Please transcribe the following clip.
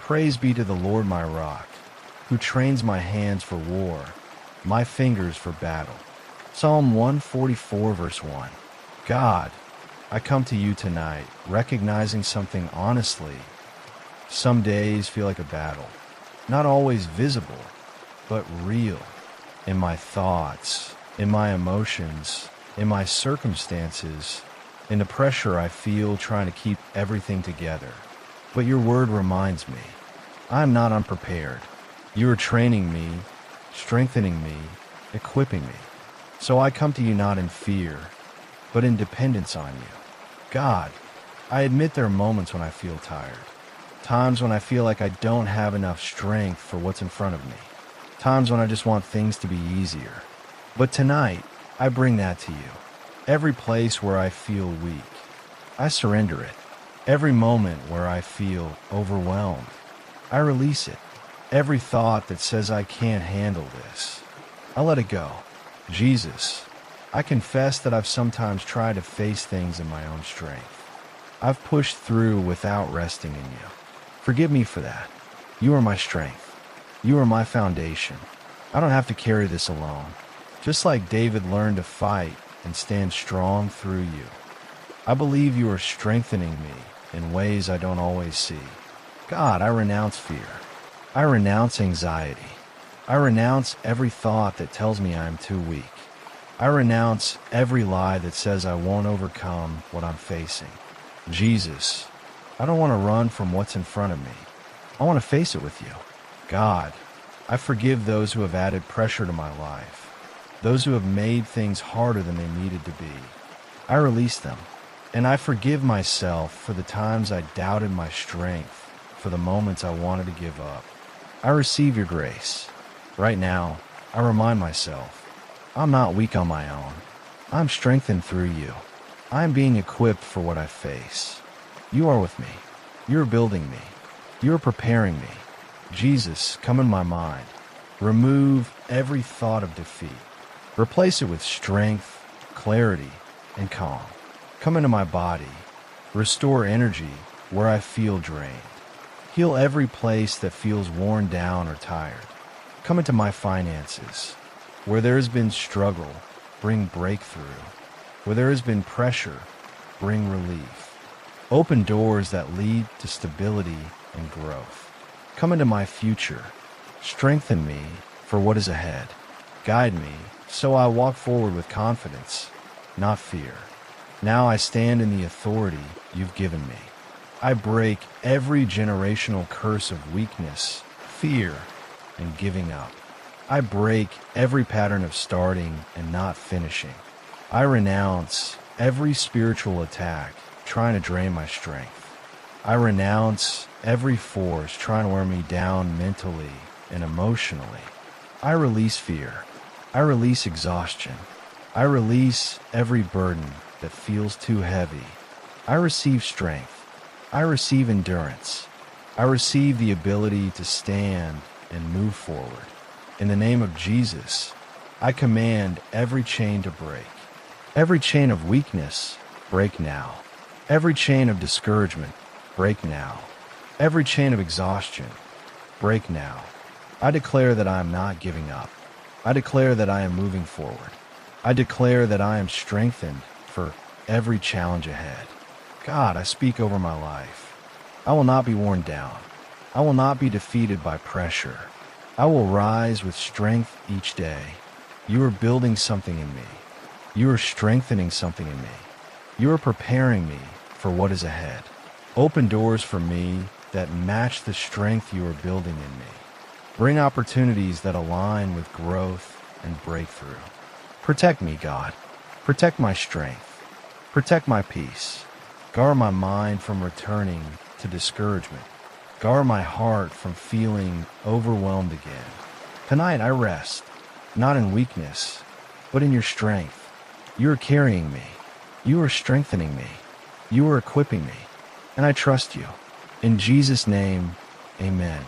Praise be to the Lord my rock, who trains my hands for war, my fingers for battle. Psalm 144 verse 1. God, I come to you tonight, recognizing something honestly. Some days feel like a battle, not always visible, but real. In my thoughts, in my emotions, in my circumstances, in the pressure I feel trying to keep everything together. But your word reminds me, I am not unprepared. You are training me, strengthening me, equipping me. So I come to you not in fear, but in dependence on you. God, I admit there are moments when I feel tired. Times when I feel like I don't have enough strength for what's in front of me. Times when I just want things to be easier. But tonight, I bring that to you. Every place where I feel weak, I surrender it. Every moment where I feel overwhelmed, I release it. Every thought that says I can't handle this, I let it go. Jesus, I confess that I've sometimes tried to face things in my own strength. I've pushed through without resting in you. Forgive me for that. You are my strength. You are my foundation. I don't have to carry this alone. Just like David learned to fight and stand strong through you, I believe you are strengthening me in ways I don't always see. God, I renounce fear. I renounce anxiety. I renounce every thought that tells me I am too weak. I renounce every lie that says I won't overcome what I'm facing. Jesus, I don't want to run from what's in front of me. I want to face it with you. God, I forgive those who have added pressure to my life, those who have made things harder than they needed to be. I release them, and I forgive myself for the times I doubted my strength, for the moments I wanted to give up. I receive your grace. Right now, I remind myself, I'm not weak on my own. I'm strengthened through you. I am being equipped for what I face. You are with me. You are building me. You are preparing me. Jesus, come in my mind. Remove every thought of defeat. Replace it with strength, clarity, and calm. Come into my body. Restore energy where I feel drained. Heal every place that feels worn down or tired. Come into my finances. Where there has been struggle, bring breakthrough. Where there has been pressure, bring relief. Open doors that lead to stability and growth. Come into my future. Strengthen me for what is ahead. Guide me so I walk forward with confidence, not fear. Now I stand in the authority you've given me. I break every generational curse of weakness, fear, and giving up. I break every pattern of starting and not finishing. I renounce every spiritual attack trying to drain my strength. I renounce every force trying to wear me down mentally and emotionally. I release fear. I release exhaustion. I release every burden that feels too heavy. I receive strength. I receive endurance. I receive the ability to stand and move forward. In the name of Jesus, I command every chain to break. Every chain of weakness, break now. Every chain of discouragement, break now. Every chain of exhaustion, break now. I declare that I am not giving up. I declare that I am moving forward. I declare that I am strengthened for every challenge ahead. God, I speak over my life. I will not be worn down. I will not be defeated by pressure. I will rise with strength each day. You are building something in me. You are strengthening something in me. You are preparing me for what is ahead. Open doors for me that match the strength you are building in me. Bring opportunities that align with growth and breakthrough. Protect me, God. Protect my strength. Protect my peace. Guard my mind from returning to discouragement. Guard my heart from feeling overwhelmed again. Tonight I rest, not in weakness, but in your strength. You are carrying me. You are strengthening me. You are equipping me. And I trust you. In Jesus' name, amen.